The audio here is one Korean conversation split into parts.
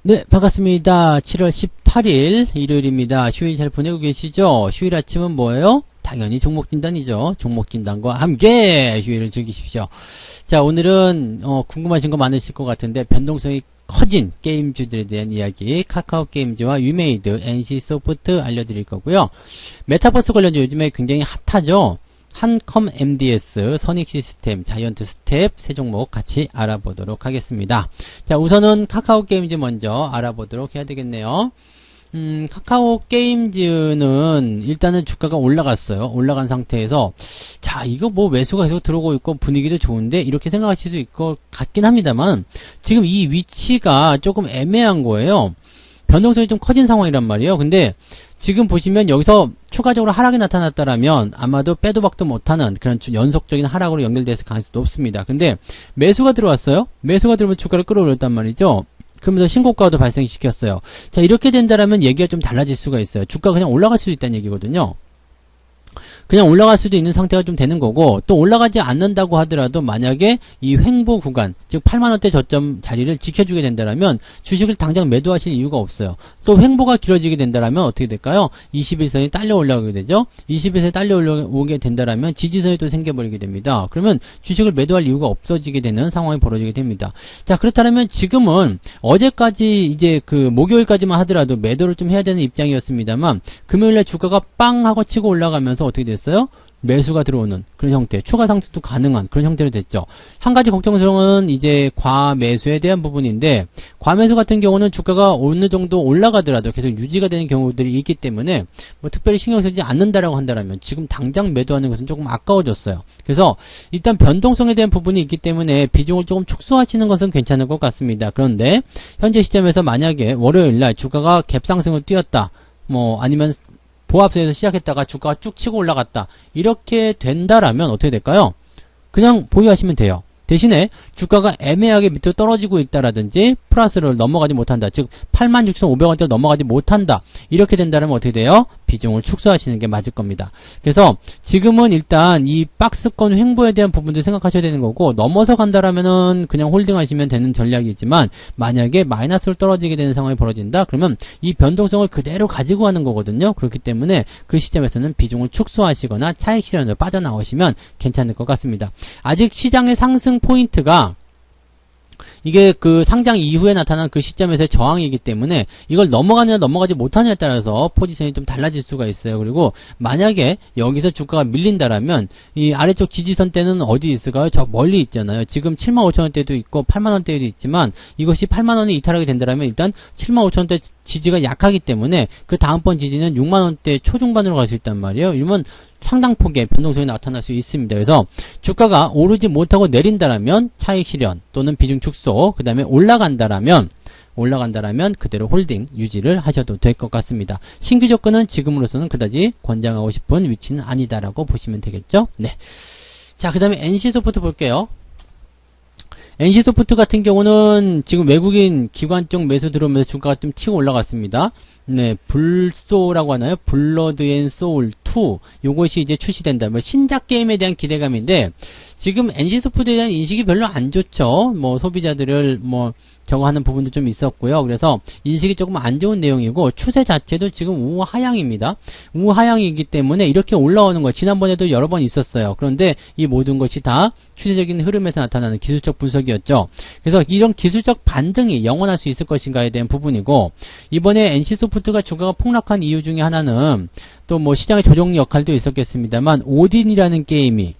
네, 반갑습니다. 7월 18일 일요일입니다. 휴일 잘 보내고 계시죠? 휴일 아침은 뭐예요? 당연히 종목진단이죠. 종목진단과 함께 휴일을 즐기십시오. 자, 오늘은 궁금하신 거 많으실 것 같은데 변동성이 커진 게임주들에 대한 이야기, 카카오게임즈와 유메이드, NC소프트 알려드릴 거고요. 메타버스 관련주 요즘에 굉장히 핫하죠. 한컴 MDS, 선익시스템, 자이언트 스텝 세 종목 같이 알아보도록 하겠습니다. 자, 우선은 카카오게임즈 먼저 알아보도록 해야 되겠네요. 카카오게임즈는 일단은 주가가 올라갔어요. 올라간 상태에서 자, 이거 뭐 매수가 계속 들어오고 있고 분위기도 좋은데 이렇게 생각하실 수 있을 것 같긴 합니다만 지금 이 위치가 조금 애매한 거예요. 변동성이 좀 커진 상황이란 말이에요. 근데 지금 보시면 여기서 추가적으로 하락이 나타났다라면 아마도 빼도 박도 못하는 그런 연속적인 하락으로 연결됐을 가능성이 높습니다. 근데 매수가 들어왔어요. 매수가 들어오면 주가를 끌어올렸단 말이죠. 그러면서 신고가도 발생시켰어요. 자, 이렇게 된다라면 얘기가 좀 달라질 수가 있어요. 주가가 그냥 올라갈 수도 있다는 얘기거든요. 그냥 올라갈 수도 있는 상태가 좀 되는 거고, 또 올라가지 않는다고 하더라도 만약에 이 횡보 구간, 즉 8만원대 저점 자리를 지켜주게 된다면 주식을 당장 매도하실 이유가 없어요. 또 횡보가 길어지게 된다면 어떻게 될까요? 21선이 딸려 올라오게 되죠. 21선이 딸려 올라오게 된다면 지지선이 또 생겨버리게 됩니다. 그러면 주식을 매도할 이유가 없어지게 되는 상황이 벌어지게 됩니다. 자, 그렇다면 지금은 어제까지 이제 그 목요일까지만 하더라도 매도를 좀 해야 되는 입장이었습니다만 금요일날 주가가 빵 하고 치고 올라가면서 어떻게 됐어요? 매수가 들어오는 그런 형태, 추가 상승도 가능한 그런 형태로 됐죠. 한 가지 걱정스러운 이제 과매수에 대한 부분인데, 과매수 같은 경우는 주가가 어느 정도 올라가더라도 계속 유지가 되는 경우들이 있기 때문에 뭐 특별히 신경 쓰지 않는다라고 한다면 지금 당장 매도하는 것은 조금 아까워졌어요. 그래서 일단 변동성에 대한 부분이 있기 때문에 비중을 조금 축소하시는 것은 괜찮을 것 같습니다. 그런데 현재 시점에서 만약에 월요일날 주가가 갭상승을 띄었다, 뭐 아니면 보합세에서 시작했다가 주가가 쭉 치고 올라갔다, 이렇게 된다라면 어떻게 될까요? 그냥 보유하시면 돼요. 대신에 주가가 애매하게 밑으로 떨어지고 있다라든지 플러스를 넘어가지 못한다, 즉 86,500원대 넘어가지 못한다, 이렇게 된다면 어떻게 돼요? 비중을 축소하시는 게 맞을 겁니다. 그래서 지금은 일단 이 박스권 횡보에 대한 부분도 생각하셔야 되는 거고, 넘어서 간다라면은 그냥 홀딩하시면 되는 전략이지만 만약에 마이너스로 떨어지게 되는 상황이 벌어진다 그러면 이 변동성을 그대로 가지고 가는 거거든요. 그렇기 때문에 그 시점에서는 비중을 축소하시거나 차익 실현으로 빠져나오시면 괜찮을 것 같습니다. 아직 시장의 상승 포인트가 이게 그 상장 이후에 나타난 그 시점에서의 저항이기 때문에 이걸 넘어가느냐 넘어가지 못하느냐에 따라서 포지션이 좀 달라질 수가 있어요. 그리고 만약에 여기서 주가가 밀린다라면 이 아래쪽 지지선 대는 어디 있을까요? 저 멀리 있잖아요. 지금 75,000원대도 있고 8만원대도 있지만 이것이 8만원이 이탈하게 된다라면 일단 75,000원대 지지가 약하기 때문에 그 다음번 지지는 6만원대 초중반으로 갈 수 있단 말이에요. 이러면 상당폭의 변동성이 나타날 수 있습니다. 그래서 주가가 오르지 못하고 내린다라면 차익 실현 또는 비중 축소, 그 다음에 올라간다라면 그대로 홀딩 유지를 하셔도 될 것 같습니다. 신규 접근은 지금으로서는 그다지 권장하고 싶은 위치는 아니다라고 보시면 되겠죠. 네. 자, 그 다음에 NC소프트 볼게요. NC소프트 같은 경우는 지금 외국인 기관 쪽 매수 들어오면서 주가가 좀 튀고 올라갔습니다. 네, 불소라고 하나요? 블러드 앤 소울 2. 요것이 이제 출시된다. 뭐 신작 게임에 대한 기대감인데, 지금 NC소프트에 대한 인식이 별로 안 좋죠. 뭐 소비자들을 뭐 저거 하는 부분도 좀 있었고요. 그래서 인식이 조금 안 좋은 내용이고, 추세 자체도 지금 우하향입니다. 우하향이기 때문에 이렇게 올라오는 거 지난번에도 여러 번 있었어요. 그런데 이 모든 것이 다 추세적인 흐름에서 나타나는 기술적 분석이었죠. 그래서 이런 기술적 반등이 영원할 수 있을 것인가에 대한 부분이고, 이번에 NC소프트가 주가가 폭락한 이유 중에 하나는 또 뭐 시장의 조정 역할도 있었겠습니다만, 오딘이라는 게임이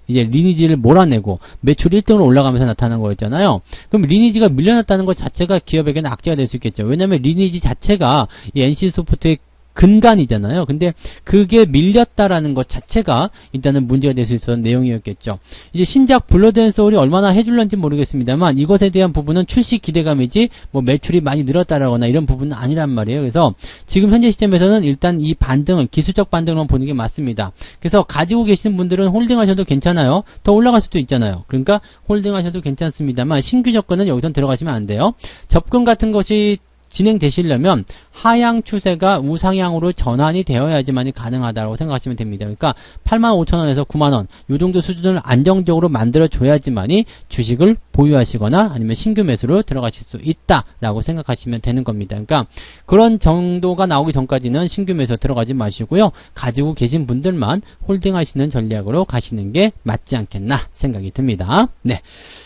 이제 리니지를 몰아내고 매출 1등으로 올라가면서 나타난 거였잖아요. 그럼 리니지가 밀려났다는 것 자체가 기업에게는 악재가 될 수 있겠죠. 왜냐면 리니지 자체가 이 NC소프트의 근간이잖아요. 근데 그게 밀렸다라는 것 자체가 일단은 문제가 될 수 있었던 내용이었겠죠. 이제 신작 블러드 앤 소울이 얼마나 해줄런지 모르겠습니다만 이것에 대한 부분은 출시 기대감이지 뭐 매출이 많이 늘었다라거나 이런 부분은 아니란 말이에요. 그래서 지금 현재 시점에서는 일단 이 반등을 기술적 반등만 보는 게 맞습니다. 그래서 가지고 계시는 분들은 홀딩하셔도 괜찮아요. 더 올라갈 수도 있잖아요. 그러니까 홀딩하셔도 괜찮습니다만 신규 접근은 여기선 들어가시면 안 돼요. 접근 같은 것이 진행되시려면 하향 추세가 우상향으로 전환이 되어야지만이 가능하다고 생각하시면 됩니다. 그러니까 85,000원에서 9만원 요 정도 수준을 안정적으로 만들어 줘야지만이 주식을 보유하시거나 아니면 신규 매수로 들어가실 수 있다라고 생각하시면 되는 겁니다. 그러니까 그런 정도가 나오기 전까지는 신규 매수 들어가지 마시고요. 가지고 계신 분들만 홀딩하시는 전략으로 가시는 게 맞지 않겠나 생각이 듭니다. 네.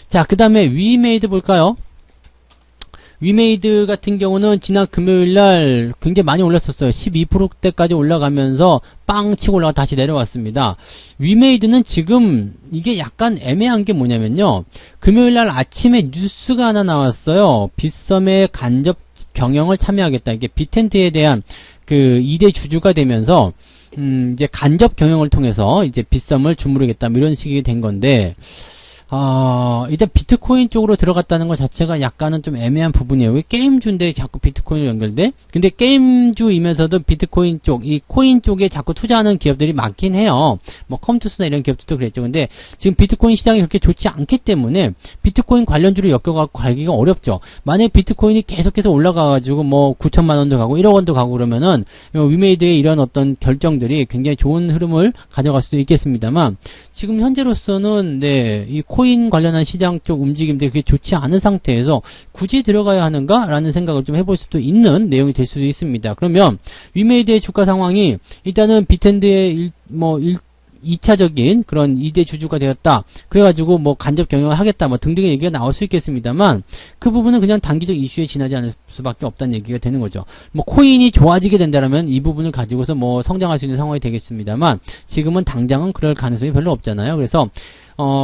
자, 그 다음에 위메이드 볼까요? 위메이드 같은 경우는 지난 금요일날 굉장히 많이 올랐었어요. 12%대까지 올라가면서 빵 치고 올라가 다시 내려왔습니다. 위메이드는 지금 이게 약간 애매한 게 뭐냐면요. 금요일날 아침에 뉴스가 하나 나왔어요. 빗썸의 간접 경영을 참여하겠다. 이게 빗텐트에 대한 그 2대 주주가 되면서 이제 간접 경영을 통해서 이제 빗썸을 주무르겠다. 뭐 이런 식이 된 건데 일단 비트코인 쪽으로 들어갔다는 것 자체가 약간은 좀 애매한 부분이에요. 왜 게임주인데 자꾸 비트코인으로 연결돼? 근데 게임주이면서도 비트코인 쪽, 이 코인 쪽에 자꾸 투자하는 기업들이 많긴 해요. 뭐 컴투스나 이런 기업들도 그랬죠. 근데 지금 비트코인 시장이 그렇게 좋지 않기 때문에 비트코인 관련주로 엮여갖고 가기가 어렵죠. 만약에 비트코인이 계속해서 올라가가지고 뭐 9천만 원도 가고 1억 원도 가고 그러면은 위메이드의 이런 어떤 결정들이 굉장히 좋은 흐름을 가져갈 수도 있겠습니다만 지금 현재로서는 이 코인 관련한 시장 쪽 움직임들이 그게 좋지 않은 상태에서 굳이 들어가야 하는가? 라는 생각을 좀 해볼 수도 있는 내용이 될 수도 있습니다. 그러면 위메이드의 주가 상황이 일단은 빗텐드의 2차적인 그런 2대 주주가 되었다. 그래가지고 뭐 간접 경영을 하겠다. 뭐 등등의 얘기가 나올 수 있겠습니다만 그 부분은 그냥 단기적 이슈에 지나지 않을 수밖에 없다는 얘기가 되는 거죠. 뭐 코인이 좋아지게 된다면 이 부분을 가지고서 뭐 성장할 수 있는 상황이 되겠습니다만 지금은 당장은 그럴 가능성이 별로 없잖아요. 그래서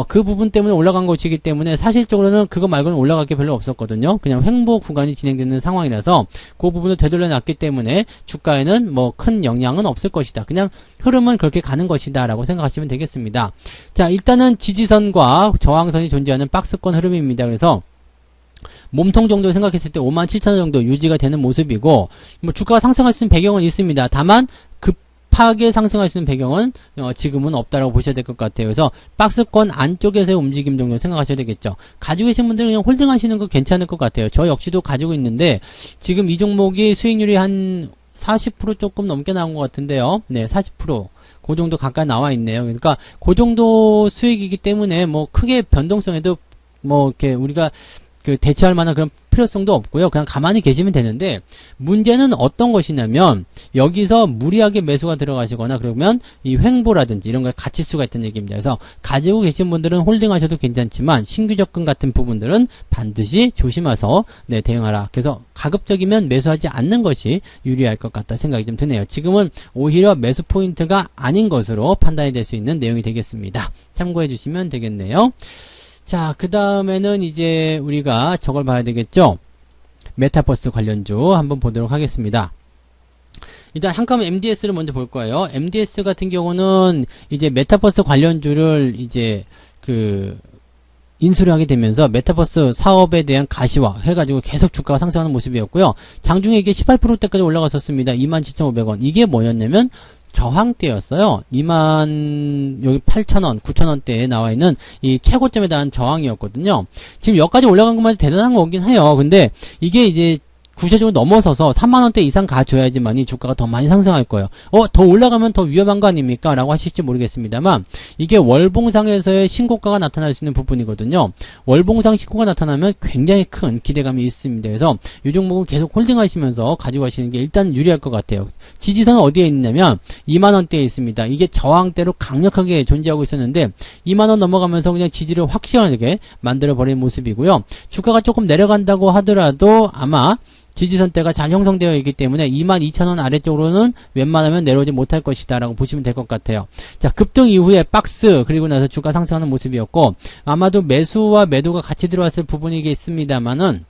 그 부분 때문에 올라간 것이기 때문에 사실적으로는 그거 말고는 올라갈 게 별로 없었거든요. 그냥 횡보 구간이 진행되는 상황이라서 그 부분을 되돌려 놨기 때문에 주가에는 뭐 큰 영향은 없을 것이다. 그냥 흐름은 그렇게 가는 것이다 라고 생각하시면 되겠습니다. 자, 일단은 지지선과 저항선이 존재하는 박스권 흐름입니다. 그래서 몸통 정도 생각했을 때 57,000원 정도 유지가 되는 모습이고 뭐 주가가 상승할 수 있는 배경은 있습니다. 다만 급하게 상승할 수 있는 배경은 지금은 없다라고 보셔야 될 것 같아요. 그래서 박스권 안쪽에서의 움직임 정도 생각하셔야 되겠죠. 가지고 계신 분들은 그냥 홀딩하시는 거 괜찮을 것 같아요. 저 역시도 가지고 있는데 지금 이 종목이 수익률이 한 40% 조금 넘게 나온 것 같은데요. 네, 40%. 그 정도 가까이 나와 있네요. 그러니까 그 정도 수익이기 때문에 뭐 크게 변동성에도 뭐 이렇게 우리가 그 대처할 만한 그런 필요성도 없고요. 그냥 가만히 계시면 되는데 문제는 어떤 것이냐면 여기서 무리하게 매수가 들어가시거나 그러면 이 횡보라든지 이런 걸 갇힐 수가 있다는 얘기입니다. 그래서 가지고 계신 분들은 홀딩하셔도 괜찮지만 신규 접근 같은 부분들은 반드시 조심해서 대응하라. 그래서 가급적이면 매수하지 않는 것이 유리할 것 같다 생각이 좀 드네요. 지금은 오히려 매수 포인트가 아닌 것으로 판단이 될 수 있는 내용이 되겠습니다. 참고해 주시면 되겠네요. 자, 그 다음에는 이제 우리가 저걸 봐야 되겠죠? 메타버스 관련주 한번 보도록 하겠습니다. 일단 한꺼번에 MDS를 먼저 볼 거예요. MDS 같은 경우는 이제 메타버스 관련주를 이제 인수를 하게 되면서 메타버스 사업에 대한 가시화 해가지고 계속 주가가 상승하는 모습이었고요. 장중에 이게 18%대까지 올라갔었습니다. 27,500원. 이게 뭐였냐면 저항대였어요. 28,000원, 9,000원대에 나와있는 이 최고점에 대한 저항이었거든요. 지금 여기까지 올라간 것만 대단한 거긴 해요. 근데 이게 이제 구체적으로 넘어서서 3만원대 이상 가줘야지만이 주가가 더 많이 상승할 거예요. 더 올라가면 더 위험한 거 아닙니까? 라고 하실지 모르겠습니다만 이게 월봉상에서의 신고가가 나타날 수 있는 부분이거든요. 월봉상 신고가 나타나면 굉장히 큰 기대감이 있습니다. 그래서 이 종목은 계속 홀딩하시면서 가지고 가시는 게 일단 유리할 것 같아요. 지지선은 어디에 있냐면 2만원대에 있습니다. 이게 저항대로 강력하게 존재하고 있었는데 2만원 넘어가면서 그냥 지지를 확실하게 만들어버린 모습이고요. 주가가 조금 내려간다고 하더라도 아마 지지선대가 잘 형성되어 있기 때문에 22,000원 아래쪽으로는 웬만하면 내려오지 못할 것이다 라고 보시면 될 것 같아요. 자, 급등 이후에 박스 그리고 나서 주가 상승하는 모습이었고 아마도 매수와 매도가 같이 들어왔을 부분이겠습니다만은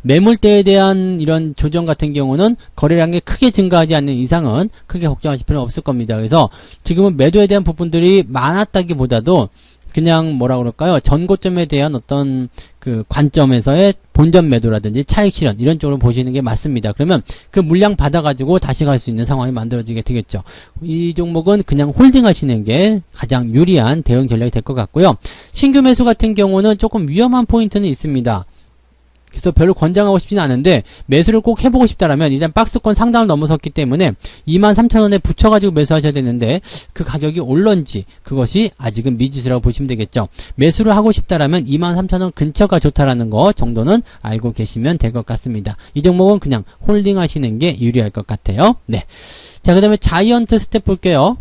매물대에 대한 이런 조정 같은 경우는 거래량이 크게 증가하지 않는 이상은 크게 걱정하실 필요는 없을 겁니다. 그래서 지금은 매도에 대한 부분들이 많았다기보다도 그냥 뭐라 그럴까요? 전고점에 대한 어떤 그 관점에서의 본전 매도라든지 차익 실현 이런 쪽으로 보시는 게 맞습니다. 그러면 그 물량 받아가지고 다시 갈 수 있는 상황이 만들어지게 되겠죠. 이 종목은 그냥 홀딩 하시는 게 가장 유리한 대응 전략이 될 것 같고요. 신규 매수 같은 경우는 조금 위험한 포인트는 있습니다. 그래서 별로 권장하고 싶지는 않은데 매수를 꼭 해보고 싶다라면 일단 박스권 상단을 넘어섰기 때문에 23,000원에 붙여가지고 매수하셔야 되는데 그 가격이 올런지 그것이 아직은 미지수라고 보시면 되겠죠. 매수를 하고 싶다라면 23,000원 근처가 좋다라는 거 정도는 알고 계시면 될 것 같습니다. 이 종목은 그냥 홀딩 하시는 게 유리할 것 같아요. 네. 자, 그 다음에 자이언트 스텝 볼게요.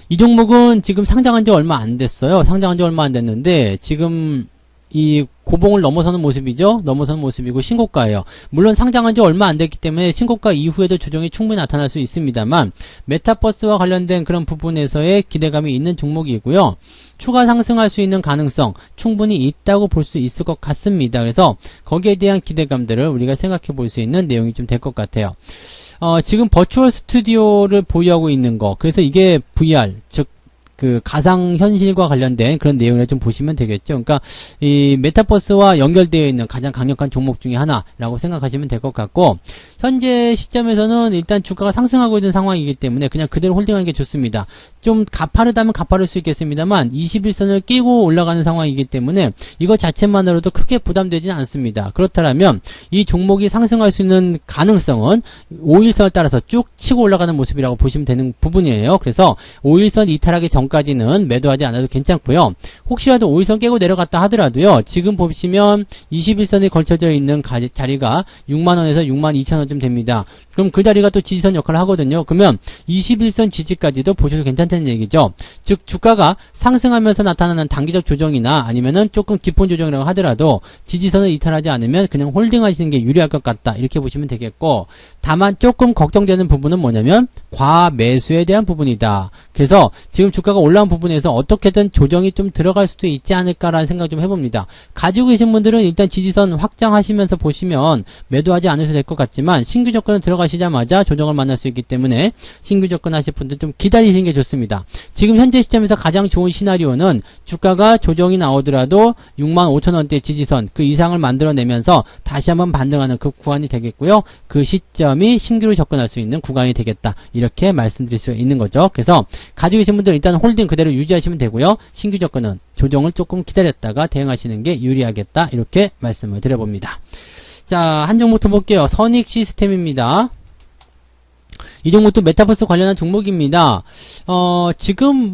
이 종목은 지금 상장한 지 얼마 안 됐어요. 상장한 지 얼마 안 됐는데 지금 이 고봉을 넘어서는 모습이죠. 넘어서는 모습이고 신고가예요. 물론 상장한 지 얼마 안 됐기 때문에 신고가 이후에도 조정이 충분히 나타날 수 있습니다만 메타버스와 관련된 그런 부분에서의 기대감이 있는 종목이고요. 추가 상승할 수 있는 가능성 충분히 있다고 볼 수 있을 것 같습니다. 그래서 거기에 대한 기대감들을 우리가 생각해 볼 수 있는 내용이 좀 될 것 같아요. 지금 버추얼 스튜디오를 보유하고 있는 거, 그래서 이게 VR, 즉 그 가상현실과 관련된 그런 내용을 좀 보시면 되겠죠. 그러니까 이 메타버스와 연결되어 있는 가장 강력한 종목 중에 하나라고 생각하시면 될 것 같고, 현재 시점에서는 일단 주가가 상승하고 있는 상황이기 때문에 그냥 그대로 홀딩하는 게 좋습니다. 좀 가파르다면 가파를 수 있겠습니다만 21선을 끼고 올라가는 상황이기 때문에 이거 자체만으로도 크게 부담되지는 않습니다. 그렇다면 이 종목이 상승할 수 있는 가능성은 5일선을 따라서 쭉 치고 올라가는 모습이라고 보시면 되는 부분이에요. 그래서 5일선 이탈하기 전까지는 매도하지 않아도 괜찮고요. 혹시라도 5일선 깨고 내려갔다 하더라도요. 지금 보시면 21선이 걸쳐져 있는 자리가 6만원에서 62,000원쯤 됩니다. 그럼 그 자리가 또 지지선 역할을 하거든요. 그러면 21선 지지까지도 보셔도 괜찮다는 얘기죠. 즉 주가가 상승하면서 나타나는 단기적 조정이나 아니면은 조금 깊은 조정이라고 하더라도 지지선을 이탈하지 않으면 그냥 홀딩 하시는 게 유리할 것 같다. 이렇게 보시면 되겠고, 다만 조금 걱정되는 부분은 뭐냐면 과매수에 대한 부분이다. 그래서 지금 주가가 올라온 부분에서 어떻게든 조정이 좀 들어갈 수도 있지 않을까라는 생각 좀 해봅니다. 가지고 계신 분들은 일단 지지선 확장하시면서 보시면 매도하지 않으셔도 될 것 같지만 신규 접근을 들어가시자마자 조정을 만날 수 있기 때문에 신규 접근하실 분들 좀 기다리시는 게 좋습니다. 지금 현재 시점에서 가장 좋은 시나리오는 주가가 조정이 나오더라도 65,000원대 지지선 그 이상을 만들어내면서 다시 한번 반등하는 그 구간이 되겠고요. 그 시점이 신규로 접근할 수 있는 구간이 되겠다. 이렇게 말씀드릴 수 있는 거죠. 그래서 가지고 계신 분들 일단 홀딩 그대로 유지하시면 되고요. 신규 접근은 조정을 조금 기다렸다가 대응하시는 게 유리하겠다. 이렇게 말씀을 드려봅니다. 자, 한 종목 더 볼게요. 선익 시스템입니다. 이 종목도 메타버스 관련한 종목입니다. 지금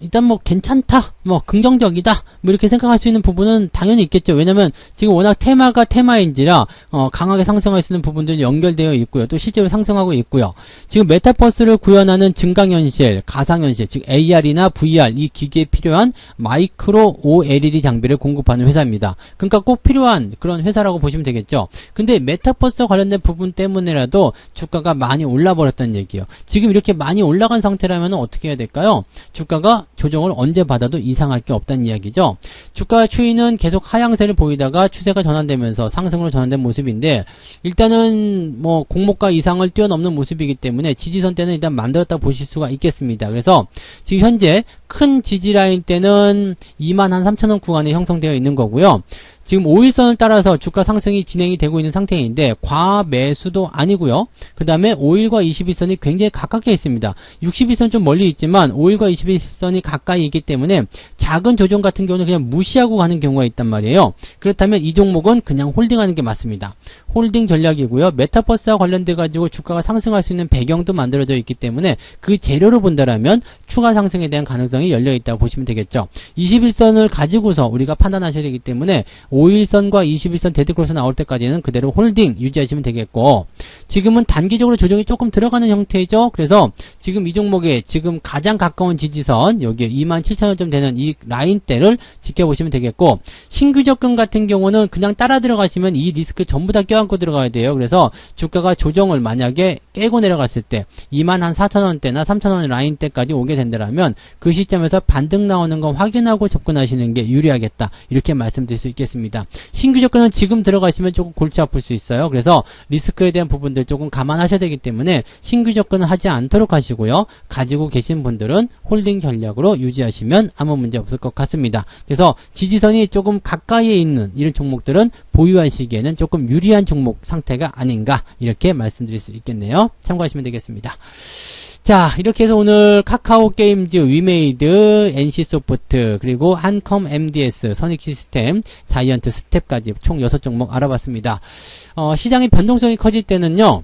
일단 괜찮다, 긍정적이다, 이렇게 생각할 수 있는 부분은 당연히 있겠죠. 왜냐면 지금 워낙 테마가 테마인지라, 강하게 상승할 수 있는 부분들이 연결되어 있고요. 또 실제로 상승하고 있고요. 지금 메타버스를 구현하는 증강현실, 가상현실, 즉 AR이나 VR, 이 기기에 필요한 마이크로 OLED 장비를 공급하는 회사입니다. 그러니까 꼭 필요한 그런 회사라고 보시면 되겠죠. 근데 메타버스 관련된 부분 때문에라도 주가가 많이 올라버렸다는 얘기예요. 지금 이렇게 많이 올라간 상태라면 어떻게 해야 될까요? 주가가 조정을 언제 받아도 이상할 게 없다는 이야기죠. 주가 추이는 계속 하향세를 보이다가 추세가 전환되면서 상승으로 전환된 모습인데, 일단은 공모가 이상을 뛰어넘는 모습이기 때문에 지지선 때는 일단 만들었다 보실 수가 있겠습니다. 그래서 지금 현재 큰 지지라인 때는 23,000원 구간에 형성되어 있는 거고요. 지금 5일선을 따라서 주가 상승이 진행이 되고 있는 상태인데 과매수도 아니고요. 그 다음에 5일과 21선이 굉장히 가깝게 있습니다. 60일선 좀 멀리 있지만 5일과 21선이 가까이 있기 때문에 작은 조정 같은 경우는 그냥 무시하고 가는 경우가 있단 말이에요. 그렇다면 이 종목은 그냥 홀딩하는 게 맞습니다. 홀딩 전략이고요. 메타버스와 관련돼 가지고 주가가 상승할 수 있는 배경도 만들어져 있기 때문에 그 재료로 본다라면 추가 상승에 대한 가능성이 열려 있다고 보시면 되겠죠. 21선을 가지고서 우리가 판단하셔야 되기 때문에 5일선과 21선 데드크로스 나올 때까지는 그대로 홀딩 유지하시면 되겠고, 지금은 단기적으로 조정이 조금 들어가는 형태이죠. 그래서 지금 이 종목에 지금 가장 가까운 지지선, 여기 27,000원쯤 되는 이 라인대를 지켜보시면 되겠고, 신규 접근 같은 경우는 그냥 따라 들어가시면 이 리스크 전부 다 껴안고 들어가야 돼요. 그래서 주가가 조정을 만약에 깨고 내려갔을 때 24,000원대나 3,000원 라인대까지 오게 된다면 그 시점에서 반등 나오는 거 확인하고 접근하시는 게 유리하겠다. 이렇게 말씀드릴 수 있겠습니다. 신규 접근은 지금 들어가시면 조금 골치 아플 수 있어요. 그래서 리스크에 대한 부분들 조금 감안하셔야 되기 때문에 신규 접근은 하지 않도록 하시고요. 가지고 계신 분들은 홀딩 전략으로 유지하시면 아무 문제 없을 것 같습니다. 그래서 지지선이 조금 가까이에 있는 이런 종목들은 보유하시기에는 조금 유리한 종목 상태가 아닌가, 이렇게 말씀드릴 수 있겠네요. 참고하시면 되겠습니다. 자, 이렇게 해서 오늘 카카오 게임즈, 위메이드, NC소프트, 그리고 한컴 MDS, 선익시스템, 자이언트 스텝까지 총 6종목 알아봤습니다. 시장의 변동성이 커질 때는요,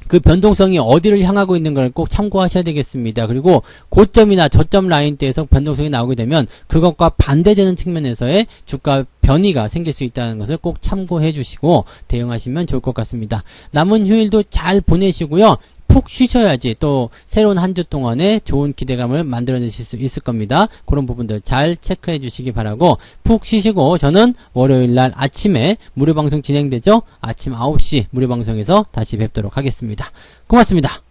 그 변동성이 어디를 향하고 있는 걸 꼭 참고하셔야 되겠습니다. 그리고 고점이나 저점 라인대에서 변동성이 나오게 되면 그것과 반대되는 측면에서의 주가 변이가 생길 수 있다는 것을 꼭 참고해 주시고 대응하시면 좋을 것 같습니다. 남은 휴일도 잘 보내시고요. 푹 쉬셔야지 또 새로운 한 주 동안에 좋은 기대감을 만들어내실 수 있을 겁니다. 그런 부분들 잘 체크해 주시기 바라고 푹 쉬시고 저는 월요일날 아침에 무료방송 진행되죠? 아침 9시 무료방송에서 다시 뵙도록 하겠습니다. 고맙습니다.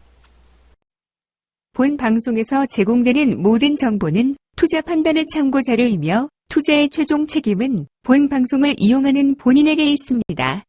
본 방송에서 제공되는 모든 정보는 투자 판단의 참고 자료이며 투자의 최종 책임은 본 방송을 이용하는 본인에게 있습니다.